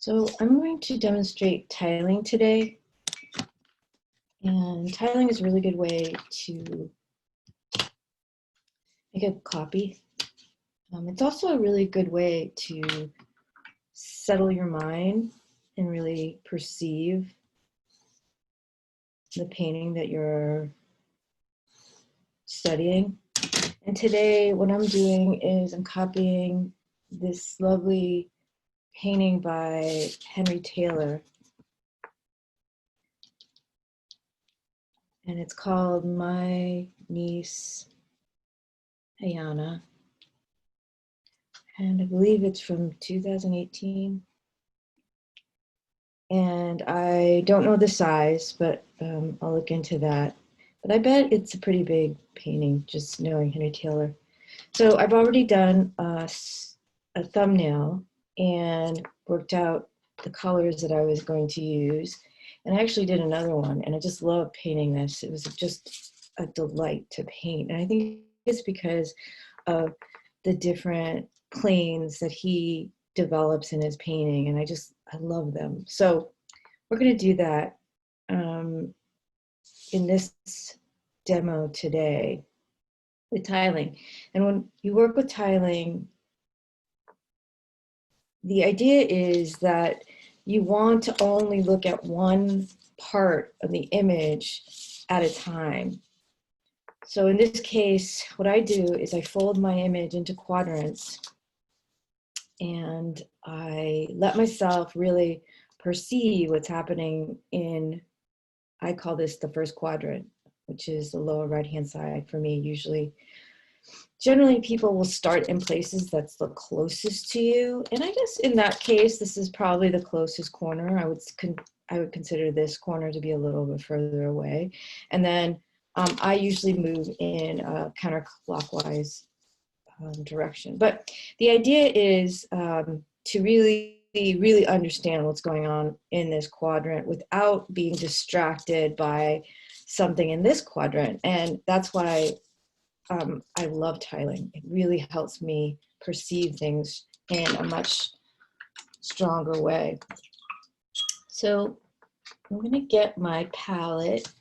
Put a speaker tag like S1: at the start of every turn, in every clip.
S1: So I'm going to demonstrate tiling today. And tiling is a really good way to make a copy. It's also a really good way to settle your mind and really perceive the painting that you're studying. And today what I'm doing is I'm copying this lovely painting by Henry Taylor. And it's called My Niece Ayana. And I believe it's from 2018. And I don't know the size, but I'll look into that. But I bet it's a pretty big painting, just knowing Henry Taylor. So I've already done a thumbnail and worked out the colors that I was going to use. And I actually did another one, and I just love painting this. It was just a delight to paint. And I think it's because of the different planes that he develops in his painting, and I love them. So we're going to do that in this demo today with tiling. And when you work with tiling, the idea is that you want to only look at one part of the image at a time. So in this case, what I do is I fold my image into quadrants, and I let myself really perceive what's happening in, I call this the first quadrant, which is the lower right-hand side for me usually. Generally, people will start in places that's the closest to you. And I guess in that case, this is probably the closest corner. I would consider this corner to be a little bit further away. And then I usually move in a counterclockwise direction. But the idea is to really understand what's going on in this quadrant without being distracted by something in this quadrant. And that's why I love tiling. It really helps me perceive things in a much stronger way. So I'm going to get my palette,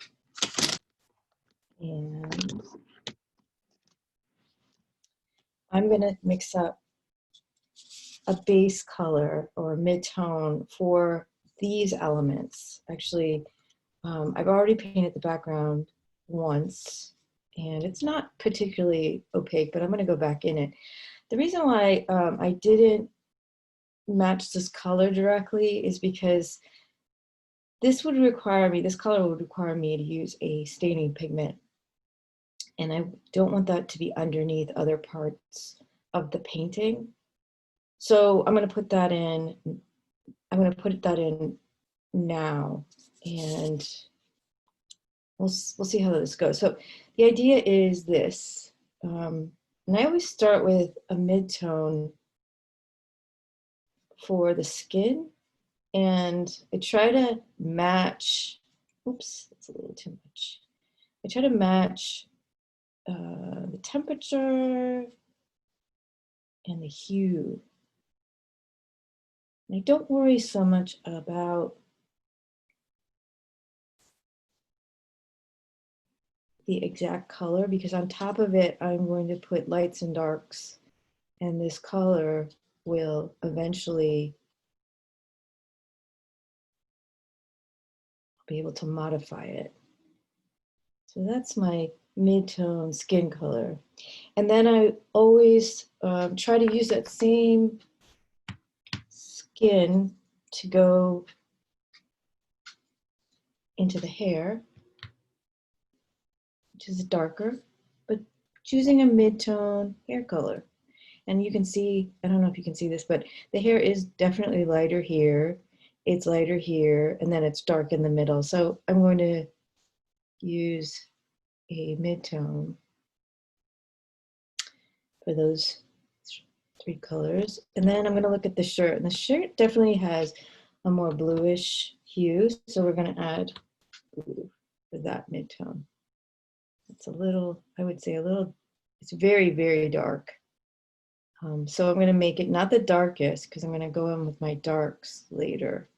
S1: and I'm going to mix up a base color or mid-tone for these elements. Actually, I've already painted the background once, and it's not particularly opaque, but I'm going to go back in it. The reason why I didn't match this color directly is because this color would require me to use a staining pigment, and I don't want that to be underneath other parts of the painting. So I'm going to put that in. I'm going to put that in now, and we'll see how this goes. So the idea is this, and I always start with a mid-tone for the skin, and I try to match, oops, that's a little too much. I try to match the temperature and the hue. And I don't worry so much about the exact color, because on top of it, I'm going to put lights and darks, and this color will eventually be able to modify it. So that's my mid-tone skin color. And then I always try to use that same skin to go into the hair, which is darker, but choosing a mid-tone hair color. And you can see, I don't know if you can see this, but the hair is definitely lighter here, it's lighter here, and then it's dark in the middle. So I'm going to use a mid-tone for those three colors. And then I'm going to look at the shirt, and the shirt definitely has a more bluish hue, so we're going to add blue for that mid-tone. It's a little, I would say a little, it's very, very dark. So I'm going to make it not the darkest because I'm going to go in with my darks later.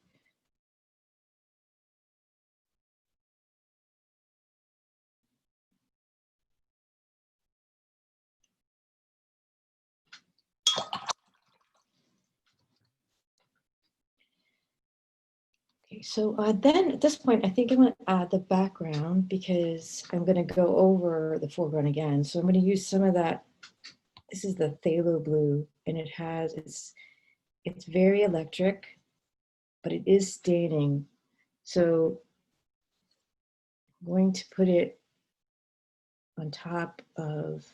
S1: Okay, so then at this point, I think I'm going to add the background because I'm going to go over the foreground again. So I'm going to use some of that. This is the phthalo blue, and it's very electric, but it is staining. So I'm going to put it on top of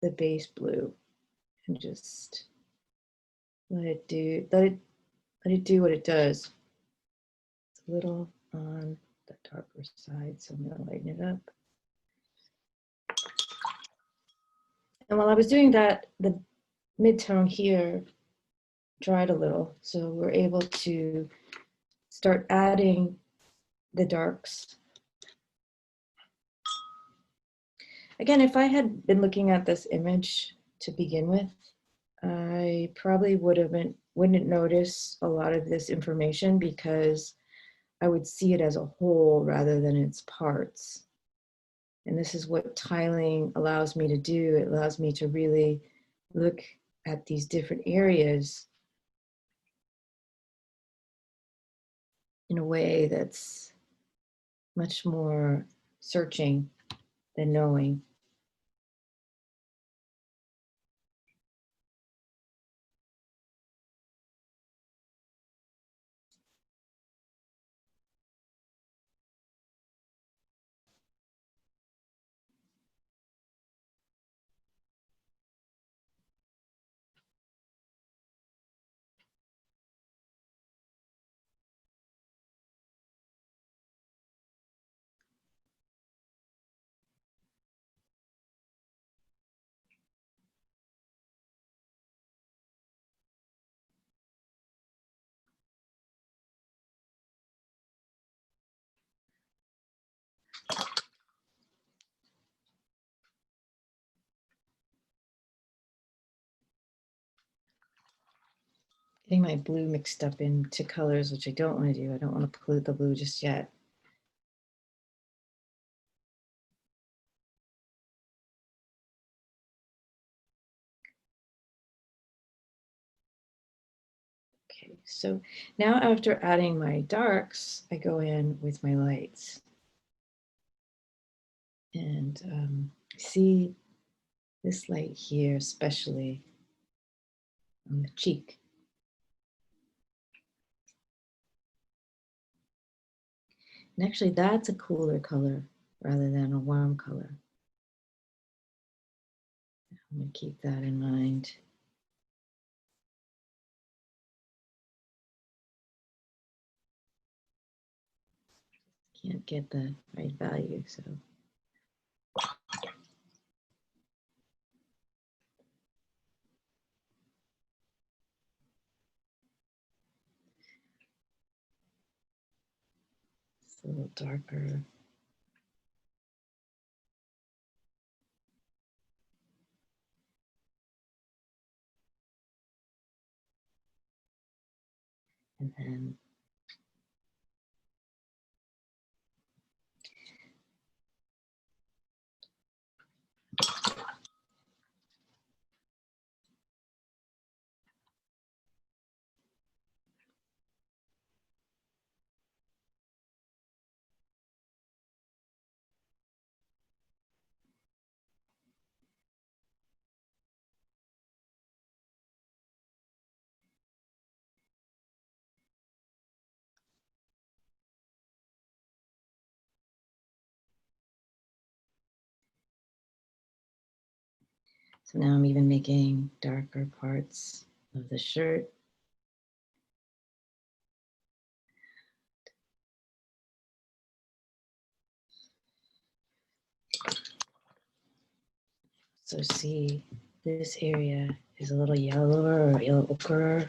S1: the base blue and just let it do what it does. It's a little on the darker side, so I'm going to lighten it up. And while I was doing that, the midtone here dried a little, so we're able to start adding the darks. Again, if I had been looking at this image to begin with, I probably wouldn't notice a lot of this information because I would see it as a whole rather than its parts. And this is what tiling allows me to do. It allows me to really look at these different areas in a way that's much more searching than knowing. Getting my blue mixed up into colors, which I don't want to do. I don't want to pollute the blue just yet. Okay, so now after adding my darks, I go in with my lights. And see this light here, especially on the cheek. And actually that's a cooler color rather than a warm color. I'm going to keep that in mind. Can't get the right value, so. It's a little darker. And then so now I'm even making darker parts of the shirt. So see, this area is a little yellower or yellow ochre.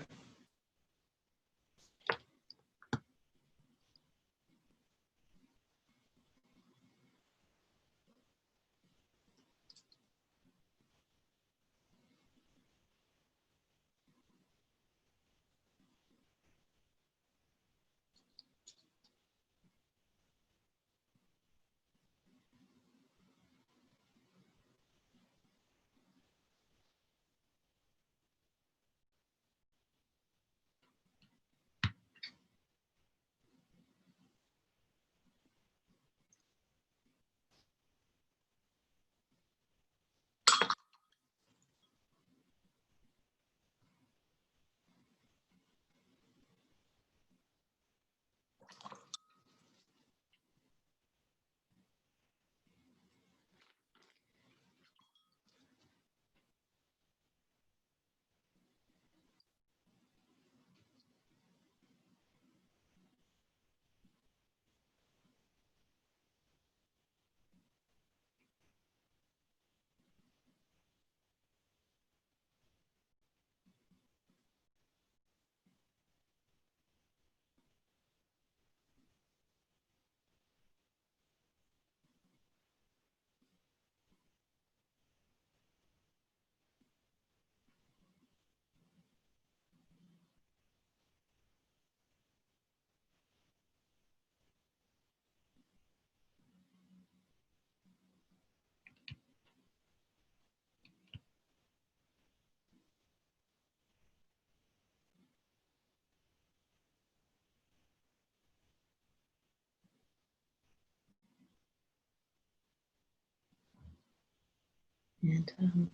S1: And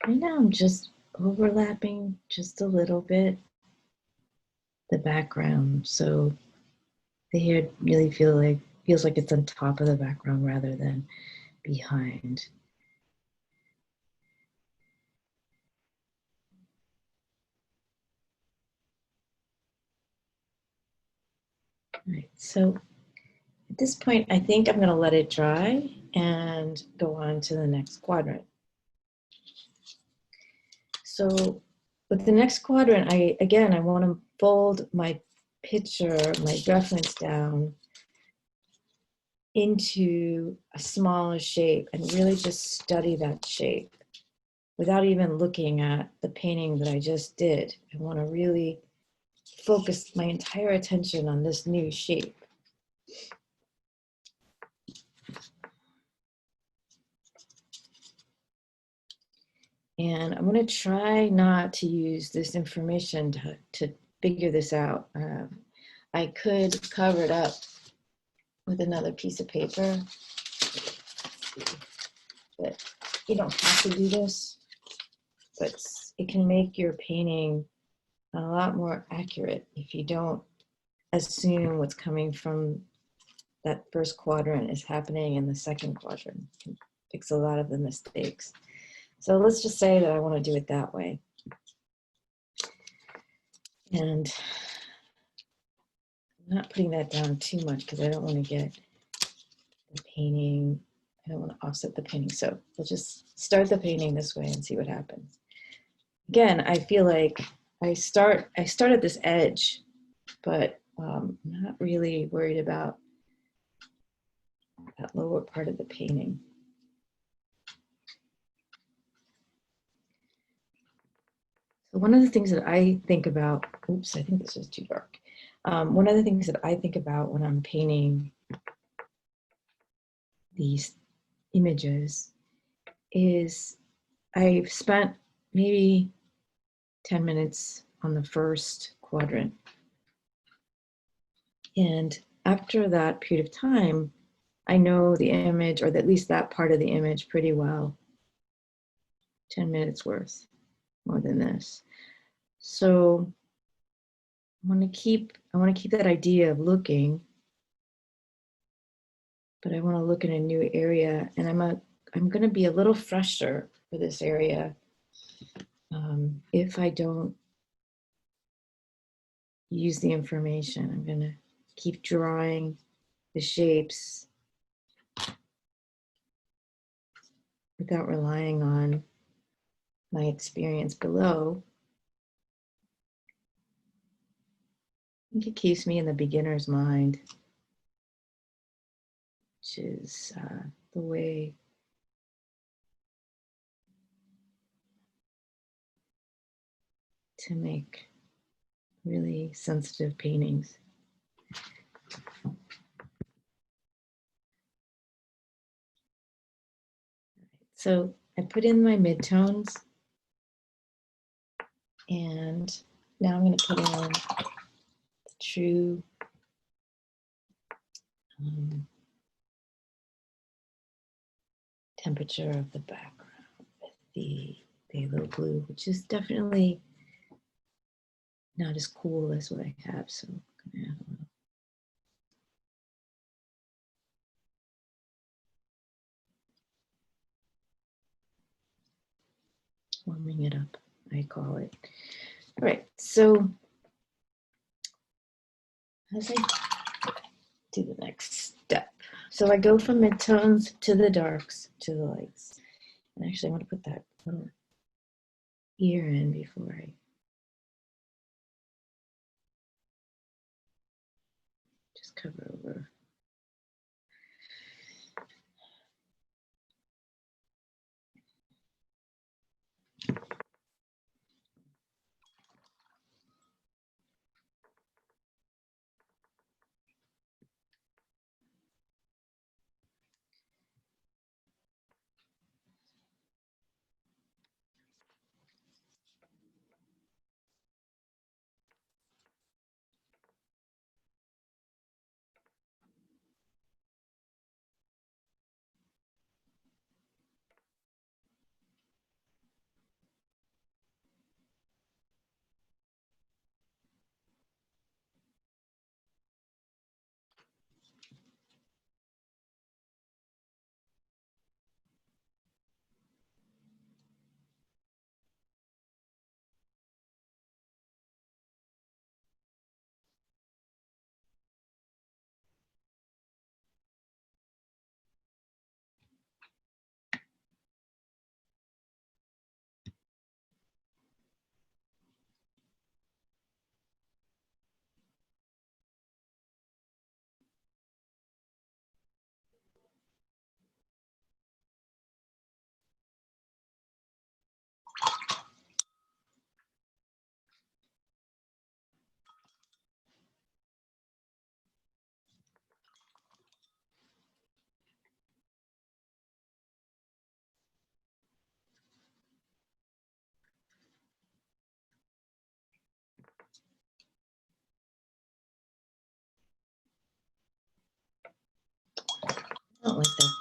S1: right now I'm just overlapping just a little bit the background, so the hair really feels like it's on top of the background rather than behind. All right, so at this point, I think I'm going to let it dry and go on to the next quadrant. So with the next quadrant, I want to fold my picture, my reference down into a smaller shape and really just study that shape without even looking at the painting that I just did. I want to really focus my entire attention on this new shape. And I'm going to try not to use this information to figure this out. I could cover it up with another piece of paper, but you don't have to do this, but it can make your painting a lot more accurate if you don't assume what's coming from that first quadrant is happening in the second quadrant. It can fix a lot of the mistakes. So let's just say that I want to do it that way. And I'm not putting that down too much because I don't want to get the painting, I don't want to offset the painting. So we'll just start the painting this way and see what happens. Again, I feel like I start at this edge, but I'm not really worried about that lower part of the painting. So one of the things that I think about, oops, I think this is too dark. One of the things that I think about when I'm painting these images is I've spent maybe 10 minutes on the first quadrant. And after that period of time, I know the image, or at least that part of the image, pretty well. 10 minutes worth, more than this. So I want to keep that idea of looking, but I want to look in a new area, and I'm going to be a little fresher for this area if I don't use the information. I'm going to keep drawing the shapes without relying on my experience below. I think it keeps me in the beginner's mind, which is the way to make really sensitive paintings. So I put in my midtones, and now I'm going to put in the true temperature of the background with the phthalo blue, which is definitely not as cool as what I have. So I'm going to add a little. Warming it up, I call it. All right, so as I do the next step, so I go from midtones to the darks to the lights. And actually I want to put that little ear in before I just cover over.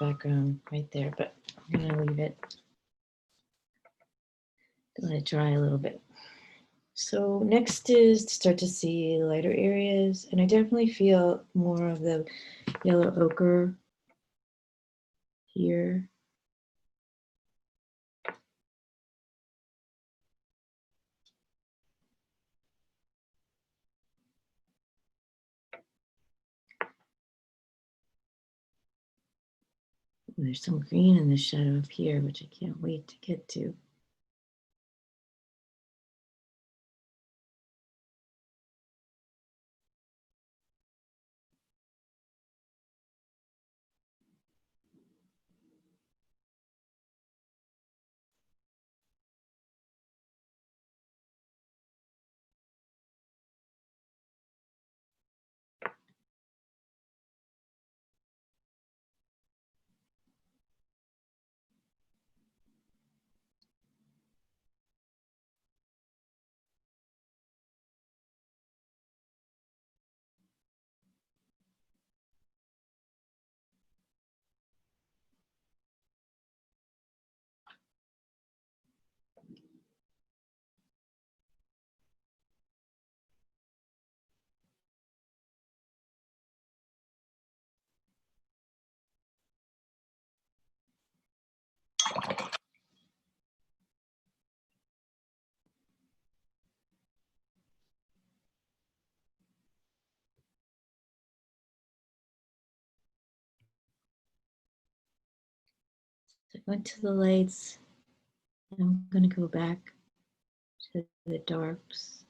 S1: background right there, but I'm gonna leave it. Let it dry a little bit. So next is to start to see lighter areas, and I definitely feel more of the yellow ochre here. There's some green in the shadow up here, which I can't wait to get to. So I went to the lights. I'm going to go back to the darks.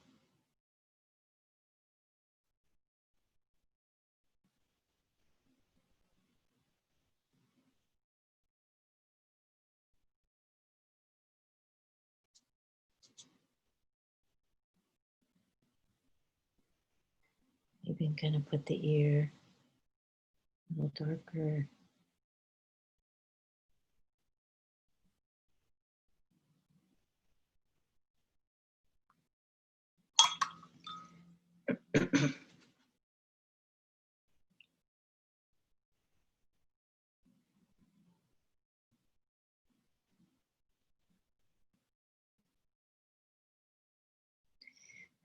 S1: Maybe I'm going to put the ear a little darker.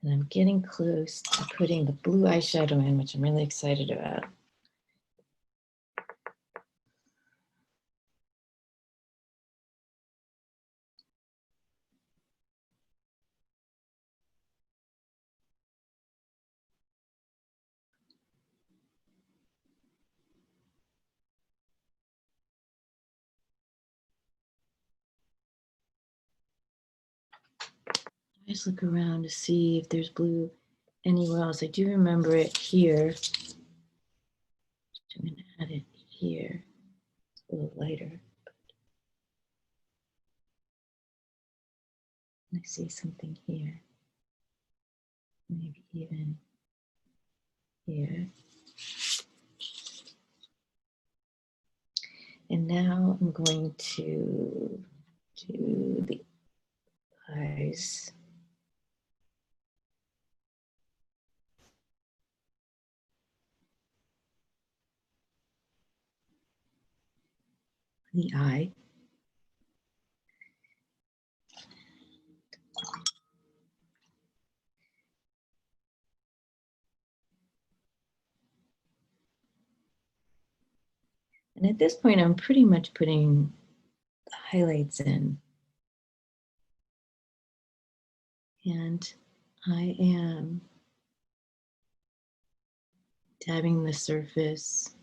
S1: And I'm getting close to putting the blue eyeshadow in, which I'm really excited about. I just look around to see if there's blue anywhere else. I do remember it here. I'm going to add it here. It's a little lighter. I see something here. Maybe even here. And now I'm going to do the eyes. The eye. And at this point, I'm pretty much putting the highlights in. And I am dabbing the surface.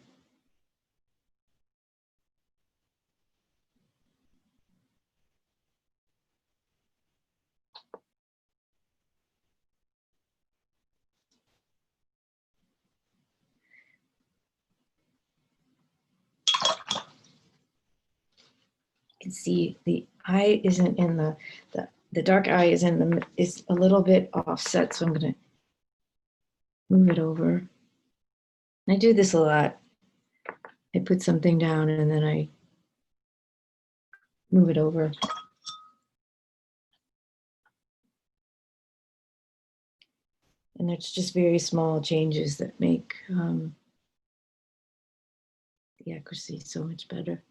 S1: You can see the eye isn't in the dark eye is a little bit offset, so I'm going to move it over. And I do this a lot. I put something down and then I move it over. And it's just very small changes that make the accuracy is so much better.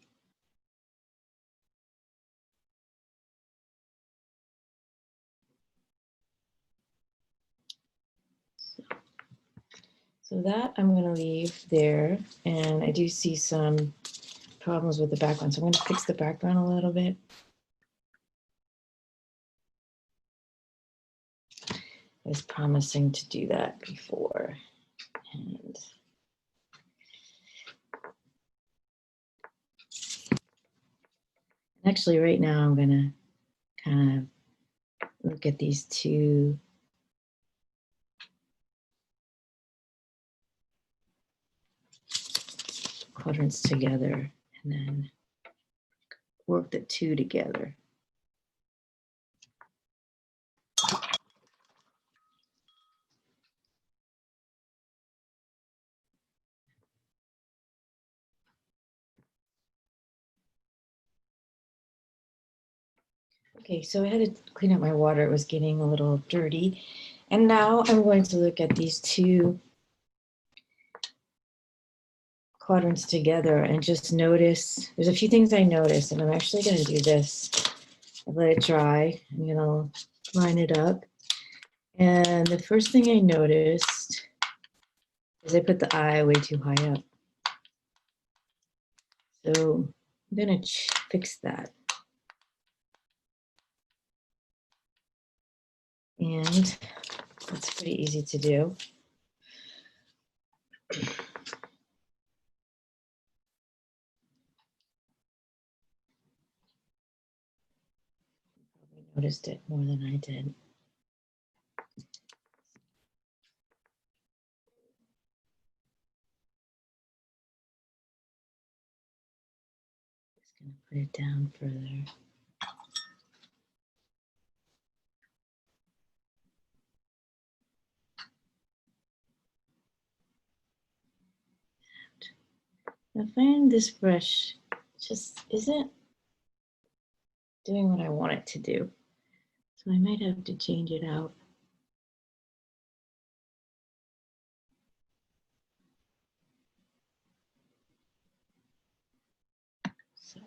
S1: So that I'm going to leave there, and I do see some problems with the background, so I'm going to fix the background a little bit. I was promising to do that before, and actually right now I'm going to kind of look at these two quadrants together and then work the two together. Okay, so I had to clean up my water. It was getting a little dirty. And now I'm going to look at these two quadrants together and just notice, there's a few things I noticed, and I'm actually going to do this. I'll let it dry. I'm going to line it up. And the first thing I noticed is I put the eye way too high up. So I'm going to fix that. And that's pretty easy to do. Probably noticed it more than I did. Just going to put it down further. I find this brush just isn't doing what I want it to do. So I might have to change it out. So.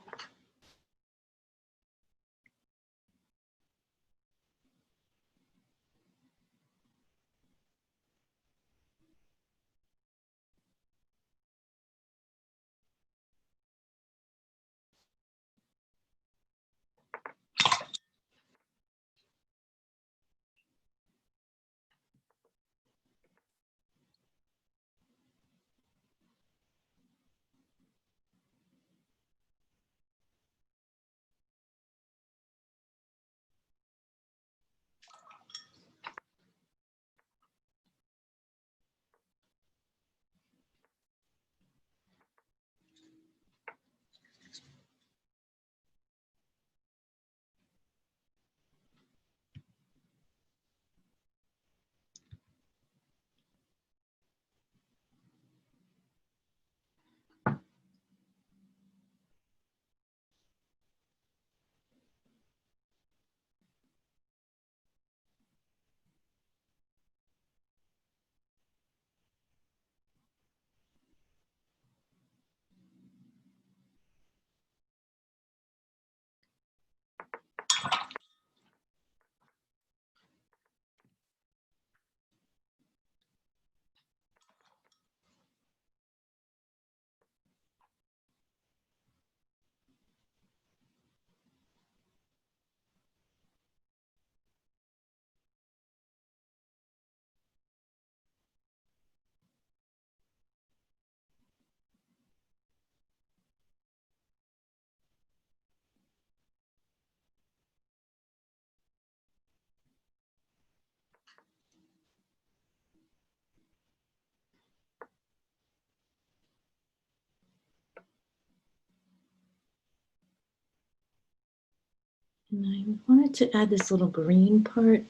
S1: And I wanted to add this little green part.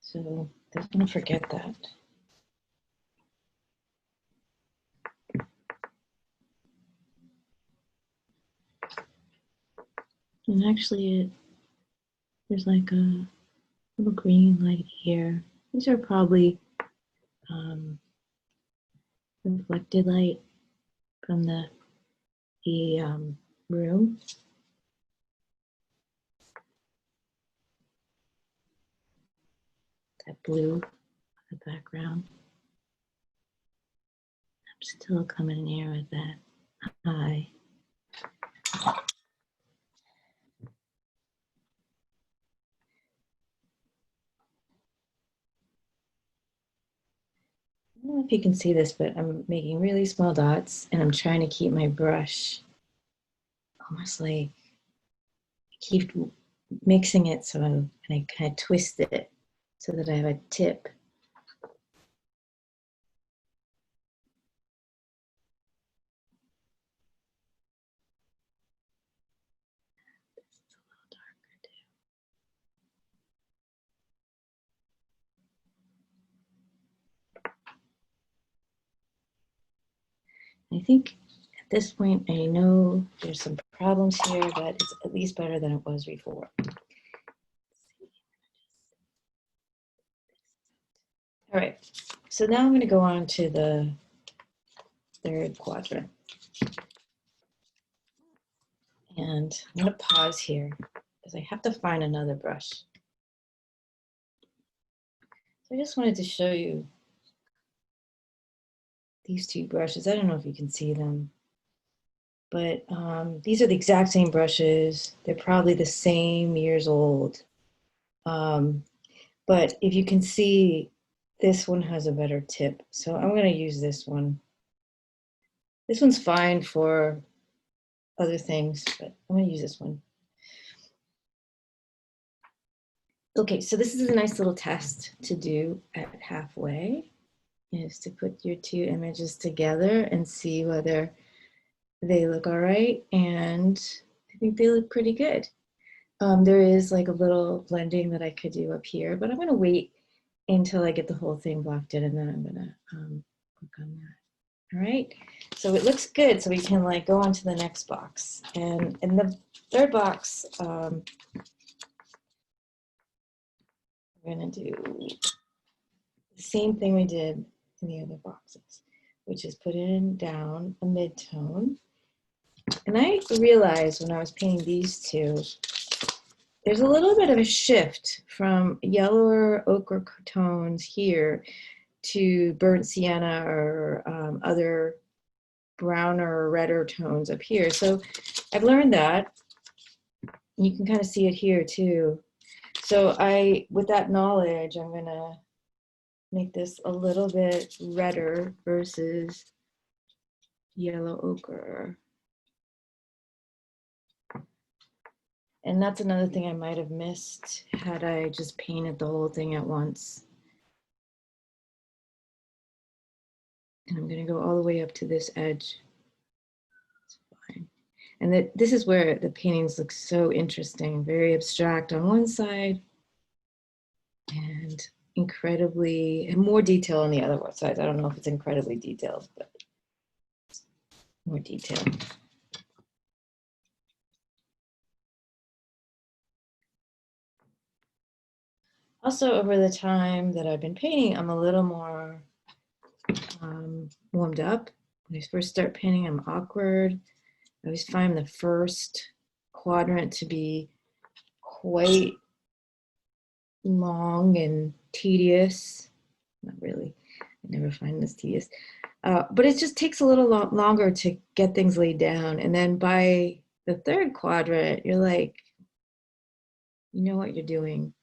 S1: So I don't want to forget that. And actually there's like a little green light here. These are probably reflected light from the room. That blue, the background. I'm still coming in here with that eye. I don't know if you can see this, but I'm making really small dots and I'm trying to keep my brush almost like, keep mixing it so I kind of twist it so that I have a tip. This is a little darker too. I think at this point, I know there's some problems here, but it's at least better than it was before. All right, so now I'm going to go on to the third quadrant. And I'm going to pause here because I have to find another brush. So I just wanted to show you these two brushes. I don't know if you can see them, but these are the exact same brushes. They're probably the same years old. But if you can see, this one has a better tip. So I'm going to use this one. This one's fine for other things, but I'm going to use this one. Okay, so this is a nice little test to do at halfway, is to put your two images together and see whether they look all right. And I think they look pretty good. There is like a little blending that I could do up here, but I'm going to wait until I get the whole thing blocked in, and then I'm going to click on that. All right, so it looks good, so we can like go on to the next box. And in the third box, we're going to do the same thing we did in the other boxes, which is put in down a mid-tone. And I realized when I was painting these two, there's a little bit of a shift from yellower ochre tones here to burnt sienna or other browner or redder tones up here. So I've learned that. You can kind of see it here too. So with that knowledge, I'm gonna make this a little bit redder versus yellow ochre. And that's another thing I might have missed had I just painted the whole thing at once. And I'm going to go all the way up to this edge. That's fine. And this is where the paintings look so interesting, very abstract on one side and incredibly, more detail on the other side. I don't know if it's incredibly detailed, but more detail. Also, over the time that I've been painting, I'm a little more warmed up. When I first start painting, I'm awkward. I always find the first quadrant to be quite long and tedious. Not really. I never find this tedious. But it just takes a little longer to get things laid down. And then by the third quadrant, you're like, you know what you're doing.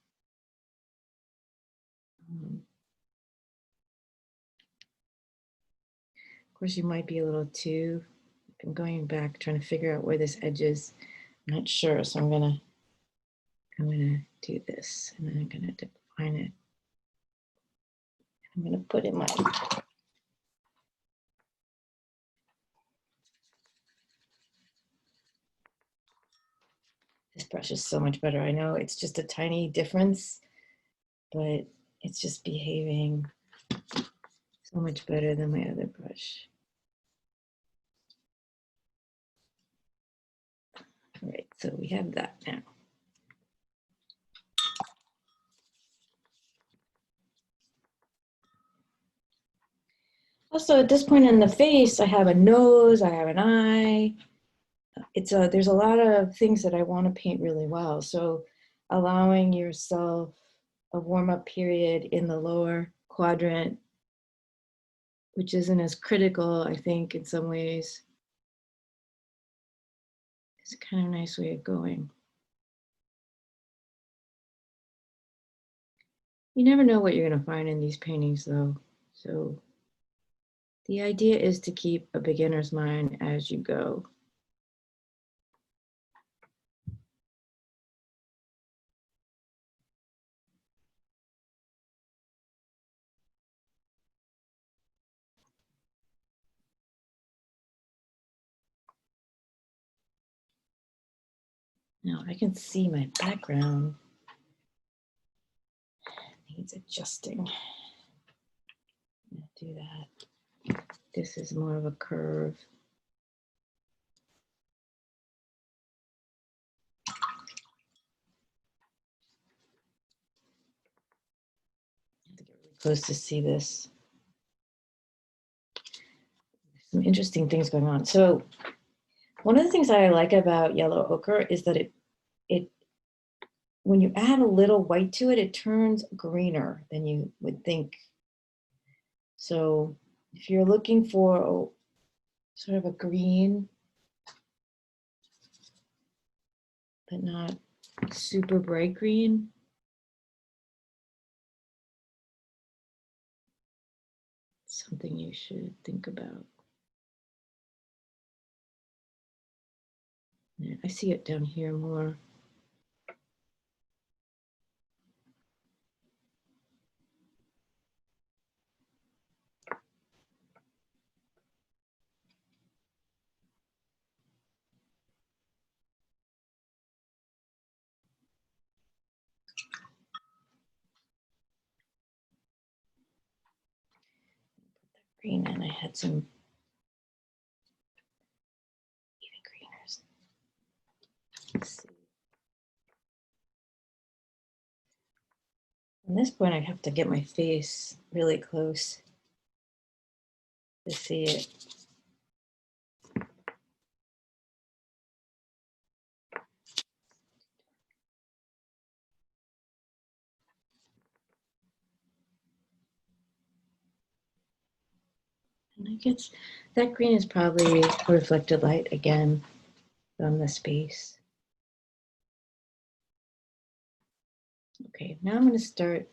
S1: Of course, you might be a little too. I'm going back, trying to figure out where this edge is. I'm not sure, so I'm gonna do this, and then I'm gonna define it. I'm gonna put in my this brush is so much better. I know it's just a tiny difference, but it's just behaving so much better than my other brush. All right, so we have that now. Also, at this point in the face, I have a nose, I have an eye. There's a lot of things that I want to paint really well. So allowing yourself a warm-up period in the lower quadrant, which isn't as critical, I think, in some ways, is a kind of nice way of going. You never know what you're going to find in these paintings, though. So the idea is to keep a beginner's mind as you go. Now I can see my background needs adjusting. I'm gonna do that. This is more of a curve. I have to get really close to see this. Some interesting things going on. So one of the things that I like about yellow ochre is that it when you add a little white to it, it turns greener than you would think. So if you're looking for sort of a green, but not super bright green, it's something you should think about. Yeah, I see it down here more. Green, and I had some even greeners. Let's see. At this point, I have to get my face really close to see it. And I guess that green is probably reflected light again from the space. Okay, now I'm going to start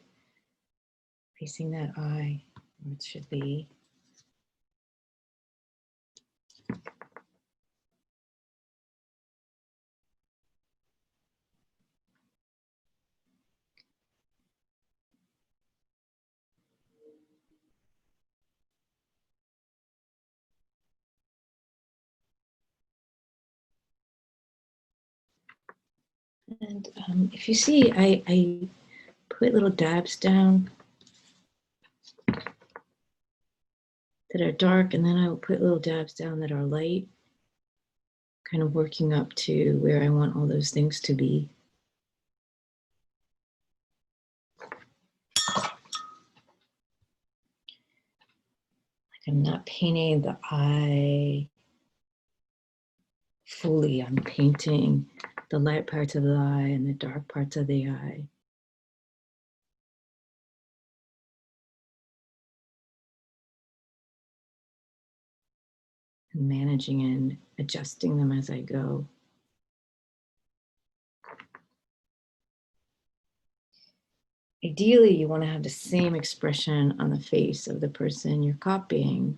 S1: facing that eye where it should be. And if you see, I put little dabs down that are dark, and then I will put little dabs down that are light, kind of working up to where I want all those things to be. Like I'm not painting the eye fully, I'm painting the light parts of the eye and the dark parts of the eye. And managing and adjusting them as I go. Ideally, you want to have the same expression on the face of the person you're copying.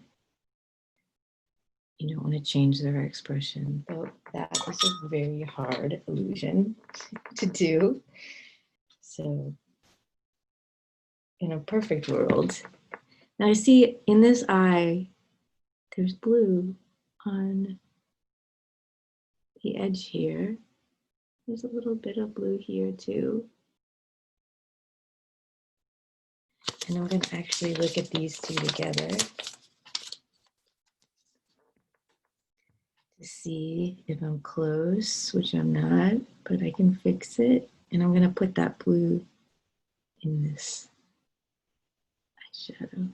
S1: You don't want to change their expression, though that is a very hard illusion to do. So in a perfect world, now I see in this eye, there's blue on the edge here. There's a little bit of blue here too. And I'm going to actually look at these two together to see if I'm close, which I'm not, but I can fix it. And I'm going to put that blue in this eyeshadow.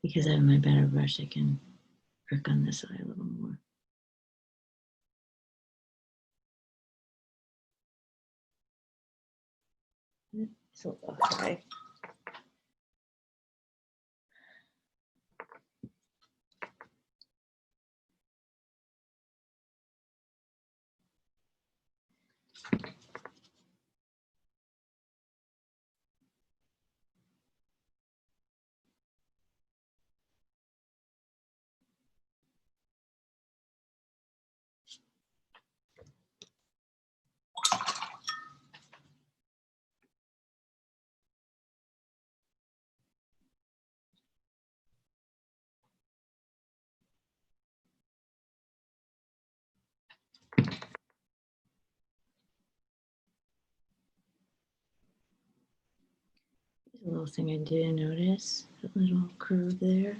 S1: Because I have my better brush, I can work on this eye a little more. It's a little high. A little thing I didn't notice, a little curve there.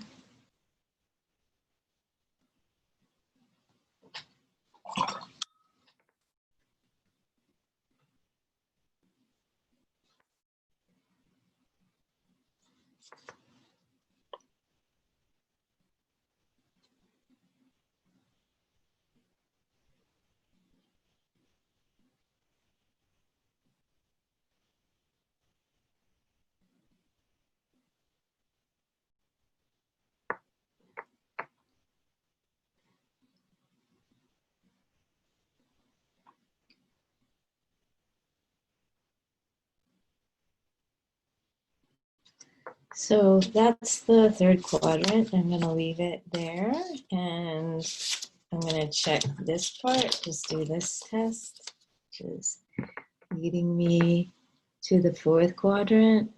S1: So that's the third quadrant. I'm going to leave it there, and I'm going to check this part, just do this test, which is leading me to the fourth quadrant,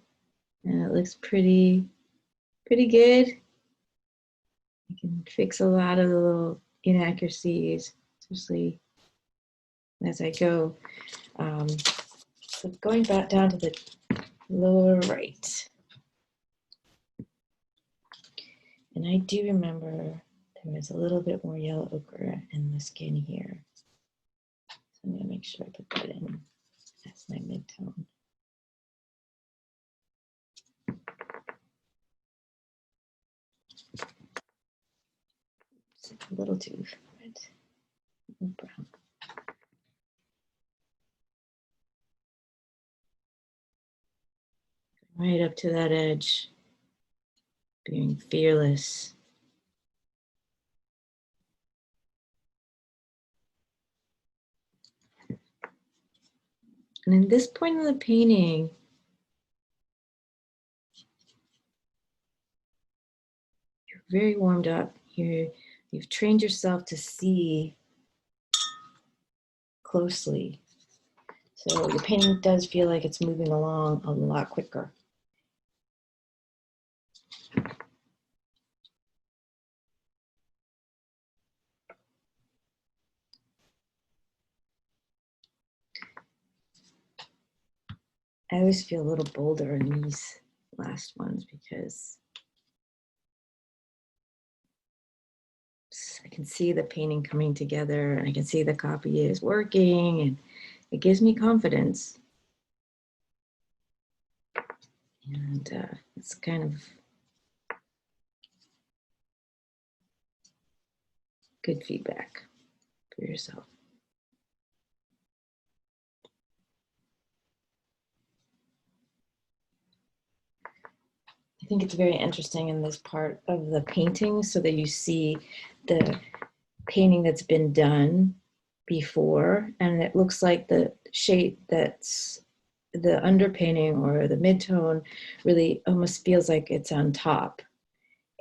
S1: and it looks pretty good. I can fix a lot of the little inaccuracies, especially as I go. So going back down to the lower right. And I do remember there was a little bit more yellow ochre in the skin here. So I'm going to make sure I put that in as my mid-tone. It's a little too red, brown. Right up to that edge, being fearless. And in this point in the painting, you're very warmed up. You've trained yourself to see closely. So the painting does feel like it's moving along a lot quicker. I always feel a little bolder in these last ones because I can see the painting coming together, and I can see the copy is working, and it gives me confidence. And it's kind of good feedback for yourself. I think it's very interesting in this part of the painting so that you see the painting that's been done before, and it looks like the shade that's the underpainting or the midtone really almost feels like it's on top.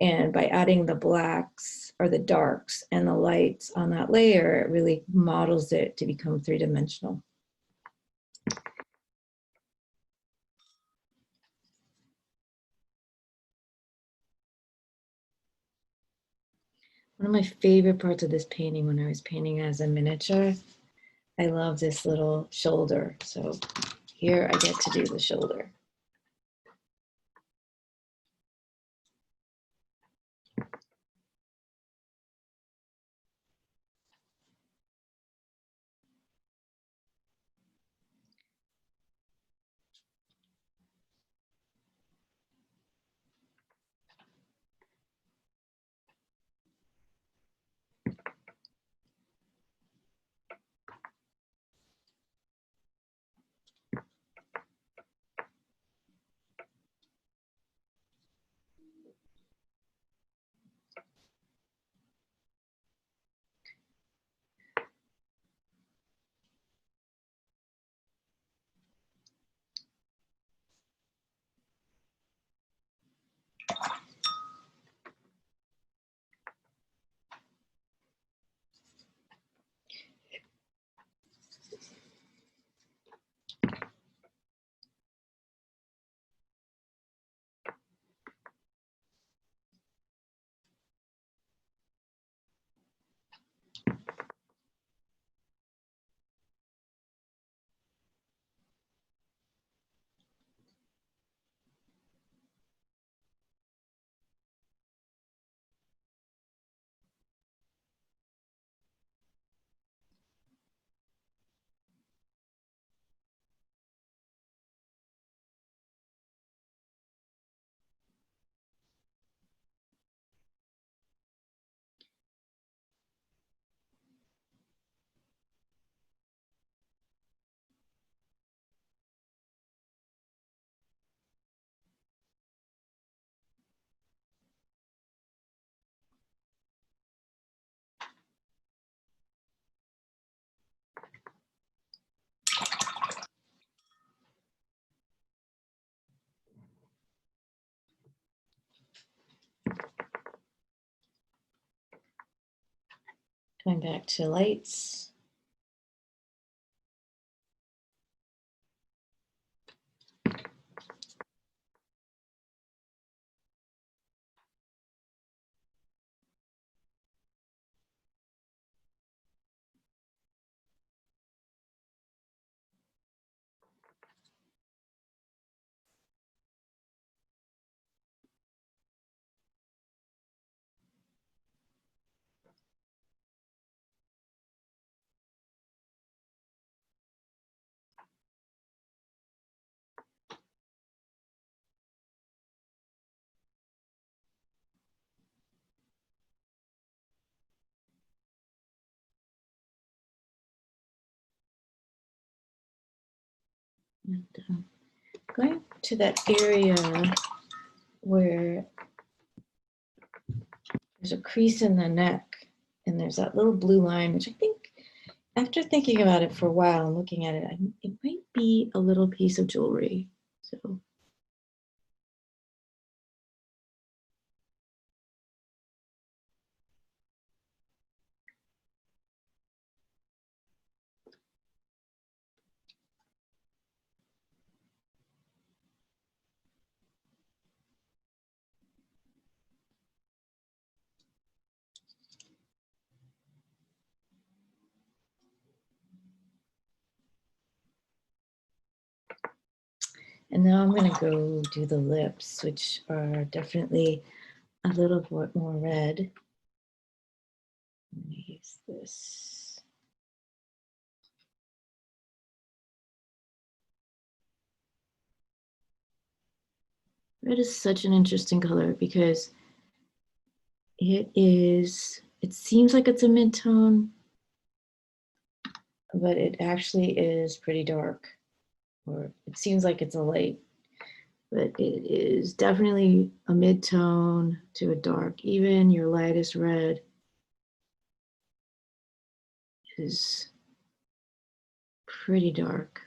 S1: And by adding the blacks or the darks and the lights on that layer, it really models it to become three-dimensional. One of my favorite parts of this painting when I was painting as a miniature, I love this little shoulder. So here I get to do the shoulder. Going back to lights. And going to that area where there's a crease in the neck and there's that little blue line, which I think, after thinking about it for a while and looking at it, it might be a little piece of jewelry. So and now I'm going to go do the lips, which are definitely a little bit more red. I'm going to use this. Red is such an interesting color because it seems like it's a mid-tone, but it actually is pretty dark, or it seems like it's a light, but it is definitely a mid-tone to a dark. Even your lightest red is pretty dark.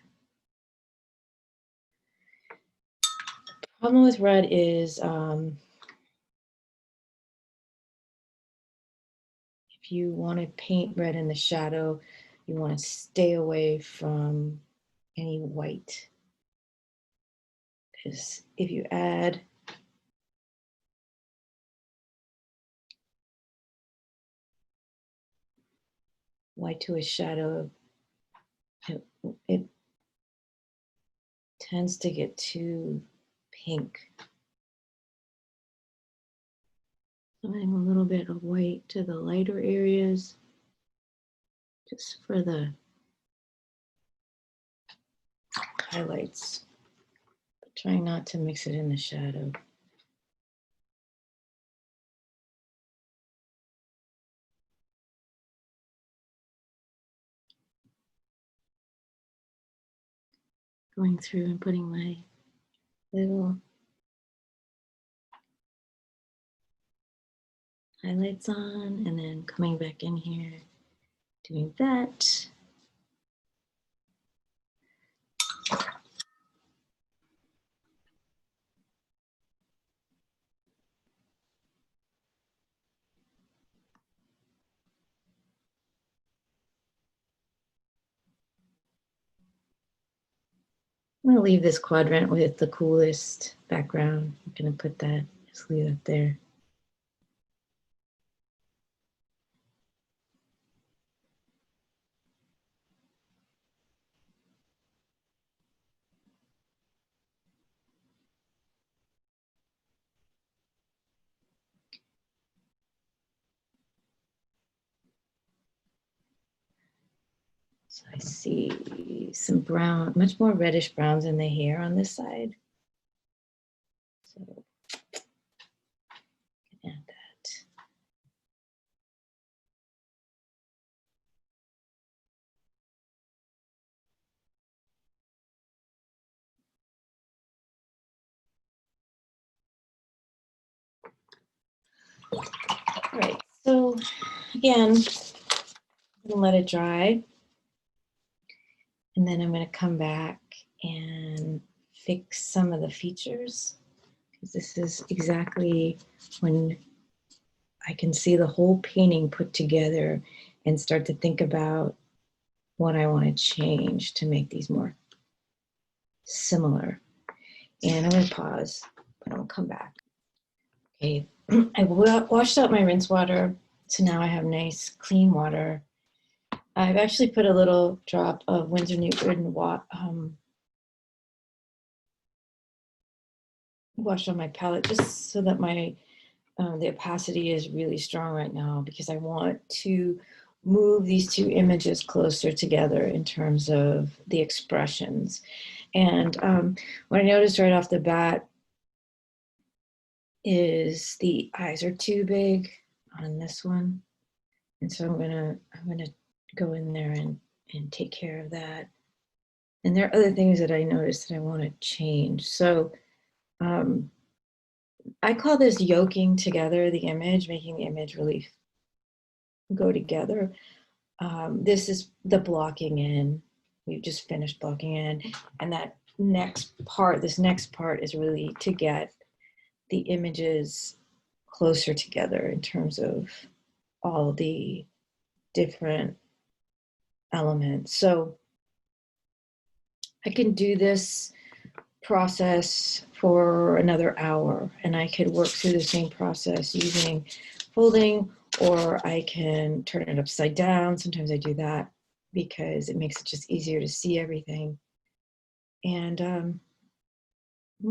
S1: Problem with red is if you want to paint red in the shadow, you want to stay away from any white. Because if you add white to a shadow, it tends to get too pink. Adding a little bit of white to the lighter areas, just for the highlights, but trying not to mix it in the shadow. Going through and putting my little highlights on, and then coming back in here, doing that. I'm going to leave this quadrant with the coolest background. I'm going to put that, just leave it there. So I see some brown, much more reddish browns in the hair on this side. So add that. All right, so again, I'm gonna let it dry. And then I'm gonna come back and fix some of the features, because this is exactly when I can see the whole painting put together and start to think about what I want to change to make these more similar. And I'm going to pause, but I'll come back. Okay, I washed out my rinse water, so now I have nice clean water. I've actually put a little drop of Winsor Newton wash on my palette, just so that my the opacity is really strong right now, because I want to move these two images closer together in terms of the expressions. And what I noticed right off the bat is the eyes are too big on this one. And so I'm gonna go in there and take care of that. And there are other things that I noticed that I want to change. So I call this yoking together the image, making the image really go together. This is the blocking in. We've just finished blocking in. And that next part, this next part is really to get the images closer together in terms of all the different elements. So I can do this process for another hour, and I could work through the same process using folding, or I can turn it upside down. Sometimes I do that because it makes it just easier to see everything. And I'm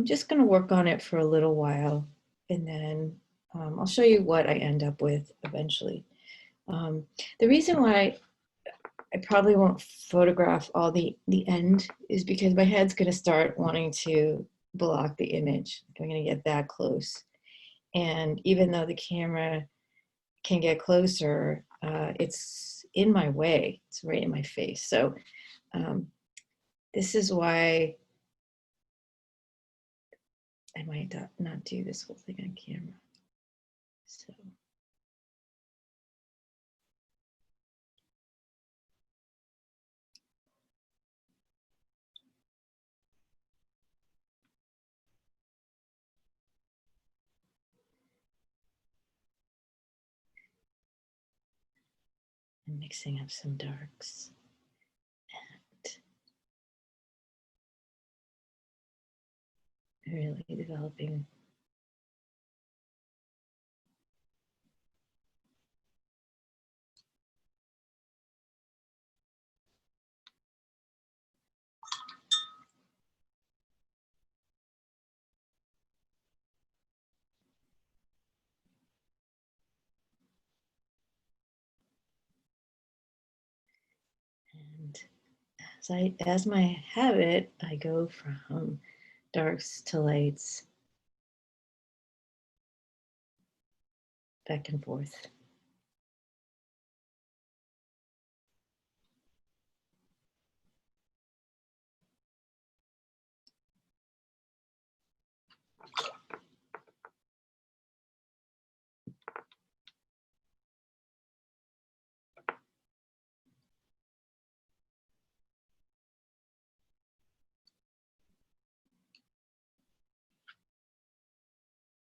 S1: just going to work on it for a little while, and then I'll show you what I end up with eventually. The reason why I probably won't photograph all the end is because my head's going to start wanting to block the image. I'm going to get that close. And even though the camera can get closer, it's in my way. It's right in my face. So this is why I might not do this whole thing on camera. So. I'm mixing up some darks and really developing and as my habit, I go from darks to lights, back and forth.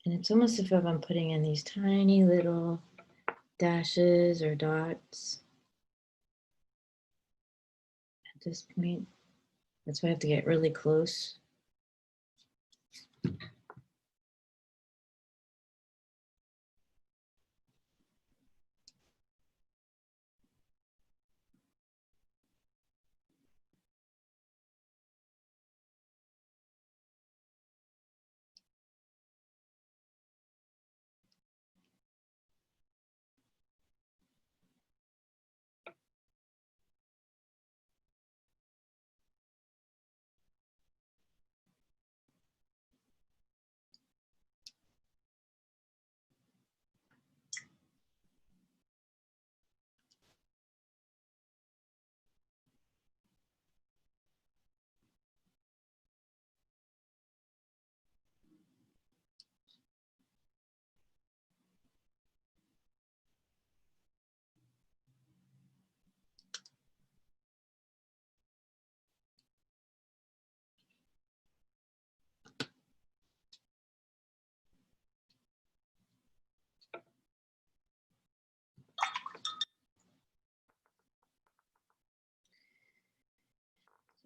S1: And it's almost as if I'm putting in these tiny little dashes or dots at this point. That's why I have to get really close.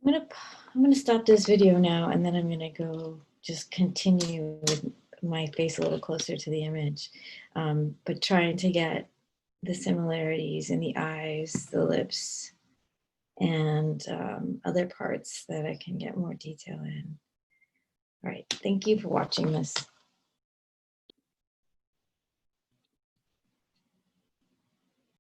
S1: I'm gonna stop this video now, and then I'm gonna go just continue with my face a little closer to the image, but trying to get the similarities in the eyes, the lips, and other parts that I can get more detail in. All right, thank you for watching this.